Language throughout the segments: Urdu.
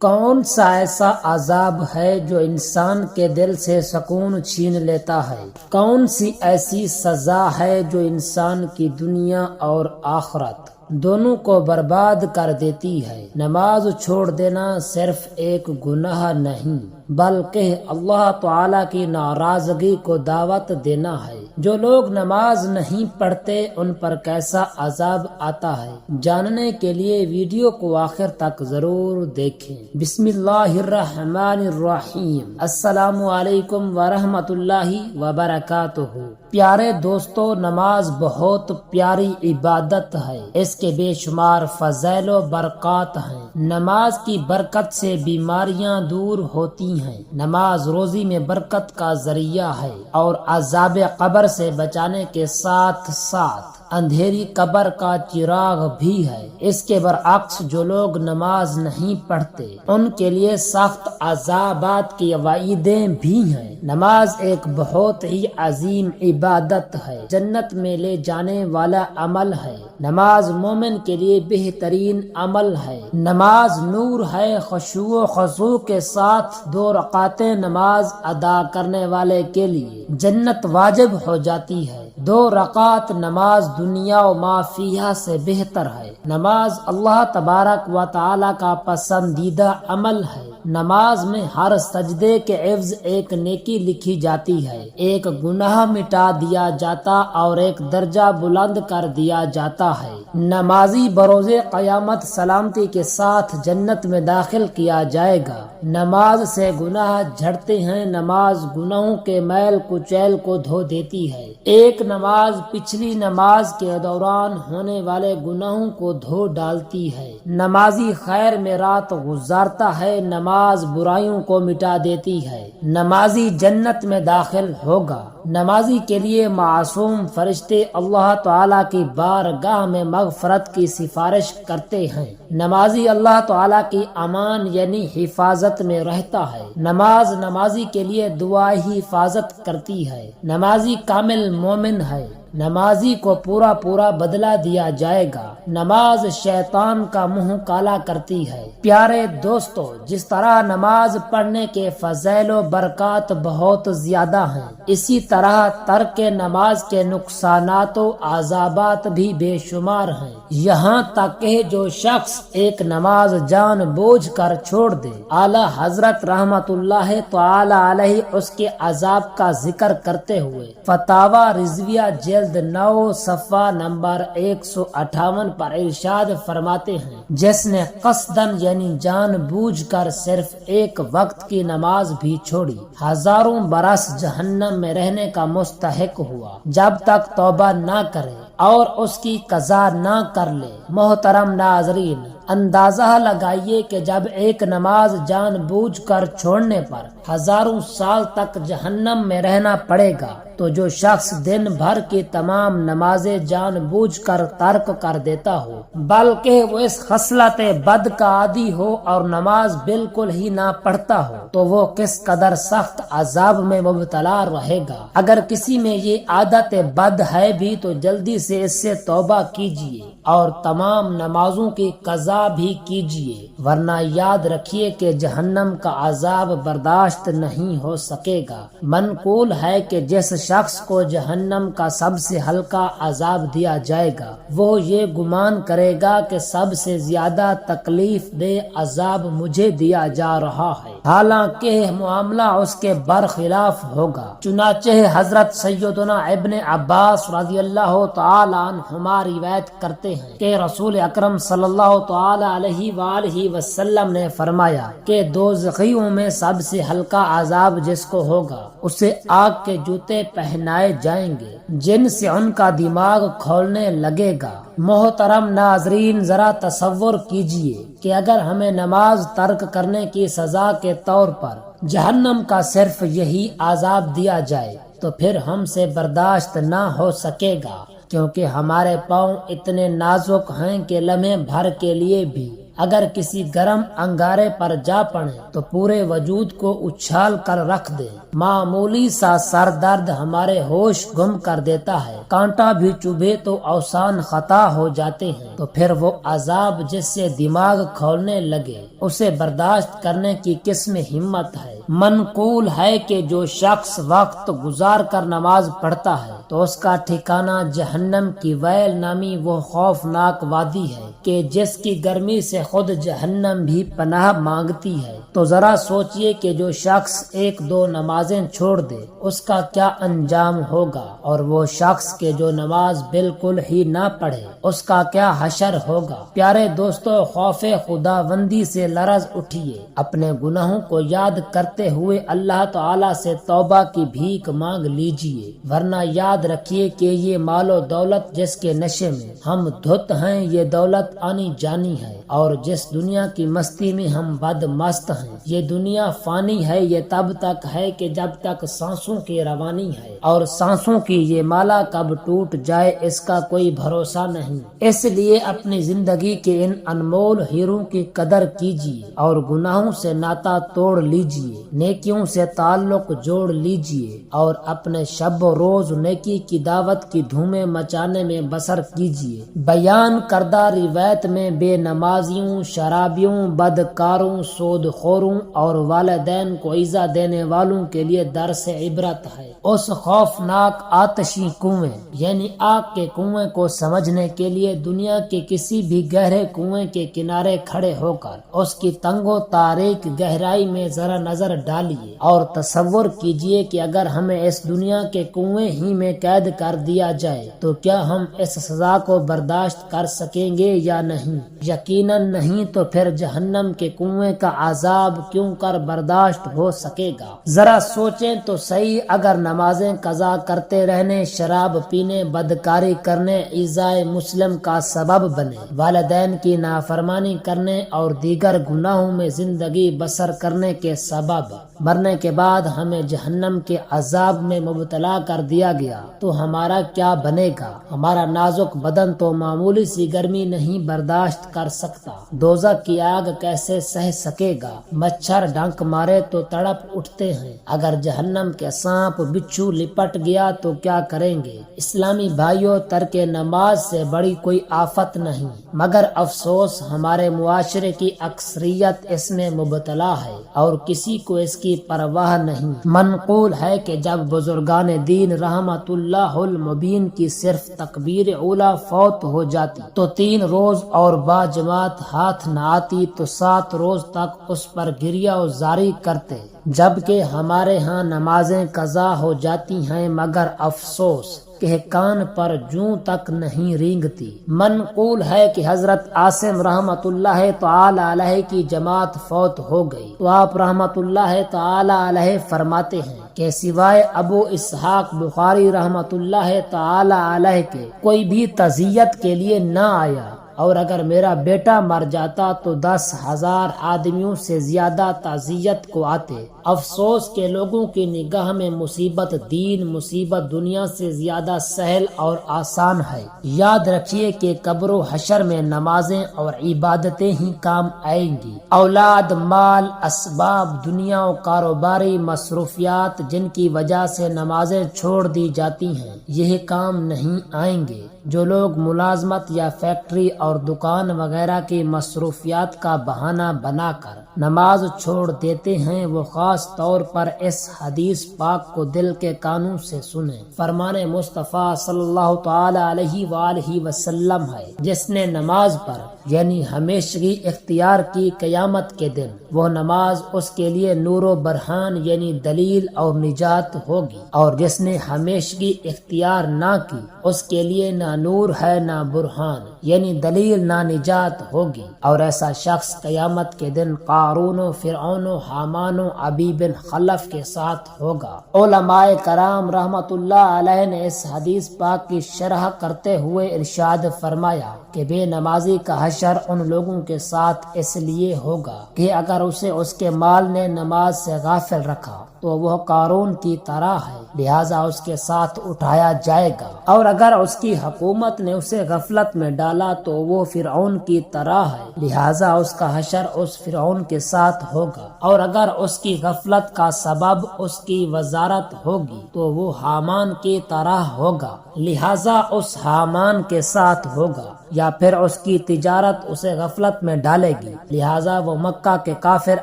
کون سا ایسا عذاب ہے جو انسان کے دل سے سکون چھین لیتا ہے؟ کون سی ایسی سزا ہے جو انسان کی دنیا اور آخرت دونوں کو برباد کر دیتی ہے؟ نماز چھوڑ دینا صرف ایک گناہ نہیں بلکہ اللہ تعالی کی ناراضگی کو دعوت دینا ہے۔ جو لوگ نماز نہیں پڑھتے ان پر کیسا عذاب آتا ہے، جاننے کے لیے ویڈیو کو آخر تک ضرور دیکھیں۔ بسم اللہ الرحمن الرحیم۔ السلام علیکم ورحمۃ اللہ وبرکاتہ۔ پیارے دوستو، نماز بہت پیاری عبادت ہے، اس کے بے شمار فضائل و برکات ہیں۔ نماز کی برکت سے بیماریاں دور ہوتی ہیں، نماز روزی میں برکت کا ذریعہ ہے اور عذاب قبر سے بچانے کے ساتھ ساتھ اندھیری قبر کا چراغ بھی ہے۔ اس کے برعکس جو لوگ نماز نہیں پڑھتے ان کے لیے سخت عذابات کی وعیدیں بھی ہیں۔ نماز ایک بہت ہی عظیم عبادت ہے، جنت میں لے جانے والا عمل ہے۔ نماز مومن کے لیے بہترین عمل ہے۔ نماز نور ہے، خشوع و خضوع کے ساتھ 2 رکعتیں نماز ادا کرنے والے کے لیے جنت واجب ہو جاتی ہے۔ 2 رکعت نماز دنیا و ما فیہا سے بہتر ہے۔ نماز اللہ تبارک و تعالی کا پسندیدہ عمل ہے۔ نماز میں ہر سجدے کے عوض ایک نیکی لکھی جاتی ہے، ایک گناہ مٹا دیا جاتا اور ایک درجہ بلند کر دیا جاتا ہے۔ نمازی بروز قیامت سلامتی کے ساتھ جنت میں داخل کیا جائے گا۔ نماز سے گناہ جھڑتے ہیں، نماز گناہوں کے میل کچیل کو دھو دیتی ہے۔ ایک نماز پچھلی نماز کے دوران ہونے والے گناہوں کو دھو ڈالتی ہے۔ نمازی خیر میں رات گزارتا ہے، نماز برائیوں کو مٹا دیتی ہے۔ نمازی جنت میں داخل ہوگا۔ نمازی کے لیے معصوم فرشتے اللہ تعالیٰ کی بارگاہ میں مغفرت کی سفارش کرتے ہیں۔ نمازی اللہ تعالیٰ کی امان یعنی حفاظت میں رہتا ہے۔ نماز نمازی کے لیے دعا ہی حفاظت کرتی ہے۔ نمازی کامل مومن ہے، نمازی کو پورا بدلہ دیا جائے گا۔ نماز شیطان کا منہ کالا کرتی ہے۔ پیارے دوستو، جس طرح نماز پڑھنے کے فضائل و برکات بہت زیادہ ہیں، اسی طرح ترک نماز کے نقصانات و عذابات بھی بے شمار ہیں۔ یہاں تک کہ جو شخص ایک نماز جان بوجھ کر چھوڑ دے، اعلی حضرت رحمت اللہ تعالی علیہ اس کے عذاب کا ذکر کرتے ہوئے فتاوی رضویہ جلد 9 صفحہ نمبر 158 پر ارشاد فرماتے ہیں، جس نے قصدن یعنی جان بوجھ کر صرف ایک وقت کی نماز بھی چھوڑی، ہزاروں برس جہنم میں رہنے کا مستحق ہوا جب تک توبہ نہ کرے اور اس کی قضا نہ کر لے۔ محترم ناظرین، اندازہ لگائیے کہ جب ایک نماز جان بوجھ کر چھوڑنے پر ہزاروں سال تک جہنم میں رہنا پڑے گا، تو جو شخص دن بھر کی تمام نمازیں جان بوجھ کر ترک کر دیتا ہو، بلکہ وہ اس خصلت بد کا عادی ہو اور نماز بالکل ہی نہ پڑھتا ہو، تو وہ کس قدر سخت عذاب میں مبتلا رہے گا۔ اگر کسی میں یہ عادت بد ہے بھی تو جلدی سے اس سے توبہ کیجیے اور تمام نمازوں کی قضا بھی کیجیے، ورنہ یاد رکھیے کہ جہنم کا عذاب برداشت نہیں ہو سکے گا۔ منقول ہے کہ جس شخص کو جہنم کا سب سے ہلکا عذاب دیا جائے گا، وہ یہ گمان کرے گا کہ سب سے زیادہ تکلیف دہ عذاب مجھے دیا جا رہا ہے، حالانکہ معاملہ اس کے برخلاف ہوگا۔ چنانچہ حضرت سیدنا ابن عباس رضی اللہ تعالی عنہما روایت کرتے ہیں کہ رسول اکرم صلی اللہ تعالی علیہ وآلہ وسلم نے فرمایا کہ دوزخیوں میں سب سے ہلکا عذاب جس کو ہوگا، اسے آگ کے جوتے پہنائے جائیں گے جن سے ان کا دماغ کھولنے لگے گا۔ محترم ناظرین، ذرا تصور کیجئے کہ اگر ہمیں نماز ترک کرنے کی سزا کے طور پر جہنم کا صرف یہی عذاب دیا جائے تو پھر ہم سے برداشت نہ ہو سکے گا، کیونکہ ہمارے پاؤں اتنے نازک ہیں کہ لمحے بھر کے لیے بھی اگر کسی گرم انگارے پر جا پڑے تو پورے وجود کو اچھال کر رکھ دے۔ معمولی سا سر درد ہمارے ہوش گم کر دیتا ہے، کانٹا بھی چبھے تو اوسان خطا ہو جاتے ہیں، تو پھر وہ عذاب جس سے دماغ کھولنے لگے اسے برداشت کرنے کی کس میں ہمت ہے؟ منقول ہے کہ جو شخص وقت گزار کر نماز پڑھتا ہے تو اس کا ٹھکانہ جہنم کی ویل نامی وہ خوفناک وادی ہے کہ جس کی گرمی سے خود جہنم بھی پناہ مانگتی ہے۔ تو ذرا سوچئے کہ جو شخص ایک دو نمازیں چھوڑ دے اس کا کیا انجام ہوگا، اور وہ شخص کے جو نماز بالکل ہی نہ پڑھے اس کا کیا حشر ہوگا۔ پیارے دوستو، خوف خداوندی سے لرز اٹھیے، اپنے گناہوں کو یاد کرتے ہوئے اللہ تعالی سے توبہ کی بھیک مانگ لیجئے، ورنہ یاد رکھیے کہ یہ مال و دولت جس کے نشے میں ہم دھت ہیں یہ دولت آنی جانی ہے، اور جس دنیا کی مستی میں ہم بد مست ہیں یہ دنیا فانی ہے۔ یہ تب تک ہے کہ جب تک سانسوں کی روانی ہے، اور سانسوں کی یہ مالا کب ٹوٹ جائے اس کا کوئی بھروسہ نہیں۔ اس لیے اپنی زندگی کے ان انمول ہیروں کی قدر کیجیے اور گناہوں سے ناتا توڑ لیجیے، نیکیوں سے تعلق جوڑ لیجیے، اور اپنے شب و روز نیکی کی دعوت کی دھومیں مچانے میں بسر کیجیے۔ بیان کردہ روایت میں بے نمازیوں، شرابیوں، بدکاروں، سود خوروں اور والدین کو ایذا دینے والوں کے لیے درس عبرت ہے۔ اس خوفناک آتشی کنویں یعنی آگ کے کنویں کو سمجھنے کے لیے دنیا کے کسی بھی گہرے کنویں کے کنارے کھڑے ہو کر اس کی تنگ و تاریک گہرائی میں ذرا نظر ڈالیے اور تصور کیجئے کہ اگر ہمیں اس دنیا کے کنویں ہی میں قید کر دیا جائے تو کیا ہم اس سزا کو برداشت کر سکیں گے یا نہیں؟ یقیناً نہیں، تو پھر جہنم کے کنویں کا عذاب کیوں کر برداشت ہو سکے گا؟ ذرا سوچیں تو صحیح، اگر نمازیں قضا کرتے رہنے، شراب پینے، بدکاری کرنے، ایذائے مسلم کا سبب بنے، والدین کی نافرمانی کرنے اور دیگر گناہوں میں زندگی بسر کرنے کے سبب مرنے کے بعد ہمیں جہنم کے عذاب میں مبتلا کر دیا گیا تو ہمارا کیا بنے گا؟ ہمارا نازک بدن تو معمولی سی گرمی نہیں برداشت کر سکتا، دوزخ کی آگ کیسے سہ سکے گا؟ مچھر ڈنک مارے تو تڑپ اٹھتے ہیں، اگر جہنم کے سانپ بچھو لپٹ گیا تو کیا کریں گے؟ اسلامی بھائیوں، ترک نماز سے بڑی کوئی آفت نہیں، مگر افسوس ہمارے معاشرے کی اکثریت اس میں مبتلا ہے اور کسی کو اس کی پرواہ نہیں۔ منقول ہے کہ جب بزرگان دین رحمت اللہ المبین کی صرف تکبیر اولیٰ فوت ہو جاتی تو 3 روز اور باجماعت ہاتھ نہ آتی تو 7 روز تک اس پر گریہ و زاری کرتے، جبکہ ہمارے ہاں نمازیں قضا ہو جاتی ہیں مگر افسوس کہ کان پر جوں تک نہیں رینگتی۔ منقول ہے کہ حضرت عاصم رحمت اللہ تعالی علیہ کی جماعت فوت ہو گئی تو آپ رحمت اللہ تعالی علیہ فرماتے ہیں کہ سوائے ابو اسحاق بخاری رحمت اللہ تعالی علیہ کے کوئی بھی تعزیت کے لیے نہ آیا، اور اگر میرا بیٹا مر جاتا تو 10,000 آدمیوں سے زیادہ تعزیت کو آتے۔ افسوس کے لوگوں کی نگاہ میں مصیبت دین، مصیبت دنیا سے زیادہ سہل اور آسان ہے۔ یاد رکھیے کہ قبر و حشر میں نمازیں اور عبادتیں ہی کام آئیں گی۔ اولاد، مال، اسباب، دنیا و کاروباری مصروفیات جن کی وجہ سے نمازیں چھوڑ دی جاتی ہیں یہ کام نہیں آئیں گے۔ جو لوگ ملازمت یا فیکٹری اور دکان وغیرہ کی مصروفیات کا بہانہ بنا کر نماز چھوڑ دیتے ہیں وہ خاص طور پر اس حدیث پاک کو دل کے کانوں سے سنیں۔ فرمان مصطفیٰ صلی اللہ تعالی علیہ وآلہ وسلم ہے، جس نے نماز پر یعنی ہمیشگی اختیار کی قیامت کے دن وہ نماز اس کے لیے نور و برہان یعنی دلیل اور نجات ہوگی، اور جس نے ہمیشگی اختیار نہ کی اس کے لیے نہ نور ہے نہ برہان یعنی دلیل نہ نجات ہوگی، اور ایسا شخص قیامت کے دن قارون و فرعون و حامان و ابی بن خلف کے ساتھ ہوگا۔ علماء کرام رحمت اللہ علیہ نے اس حدیث پاک کی شرح کرتے ہوئے ارشاد فرمایا کہ بے نمازی کا حشر ان لوگوں کے ساتھ اس لیے ہوگا کہ اگر اسے اس کے مال نے نماز سے غافل رکھا تو وہ قارون کی طرح ہے، لہٰذا اس کے ساتھ اٹھایا جائے گا، اور اگر اس کی حکومت نے اسے غفلت میں ڈالا تو وہ فرعون کی طرح ہے، لہٰذا اس کا حشر اس فرعون کے ساتھ ہوگا، اور اگر اس کی غفلت کا سبب اس کی وزارت ہوگی تو وہ حامان کی طرح ہوگا، لہٰذا اس حامان کے ساتھ ہوگا، یا پھر اس کی تجارت اسے غفلت میں ڈالے گی، لہٰذا وہ مکہ کے کافر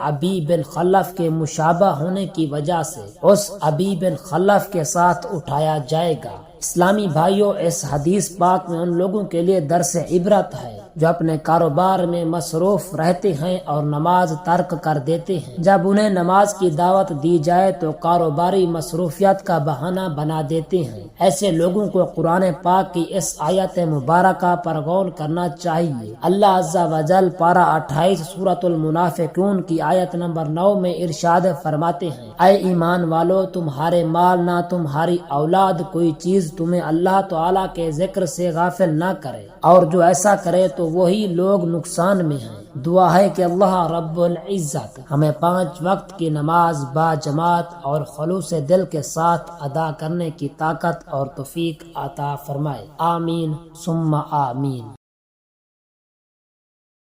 ابی بن خلف کے مشابہ ہونے کی وجہ سے اس ابی بن خلف کے ساتھ اٹھایا جائے گا۔ اسلامی بھائیوں، اس حدیث پاک میں ان لوگوں کے لیے درس عبرت ہے جو اپنے کاروبار میں مصروف رہتے ہیں اور نماز ترک کر دیتے ہیں۔ جب انہیں نماز کی دعوت دی جائے تو کاروباری مصروفیت کا بہانہ بنا دیتے ہیں۔ ایسے لوگوں کو قرآن پاک کی اس آیت مبارکہ پر غور کرنا چاہیے۔ اللہ عز و جل پارہ 28 سورۃ المنافقون کی آیت نمبر 9 میں ارشاد فرماتے ہیں، اے ایمان والو، تمہارے مال نہ تمہاری اولاد کوئی چیز تمہیں اللہ تعالیٰ کے ذکر سے غافل نہ کرے، اور جو ایسا کرے تو وہی لوگ نقصان میں ہیں۔ دعا ہے کہ اللہ رب العزت ہمیں 5 وقت کی نماز با جماعت اور خلوص دل کے ساتھ ادا کرنے کی طاقت اور توفیق عطا فرمائے۔ آمین ثم آمین۔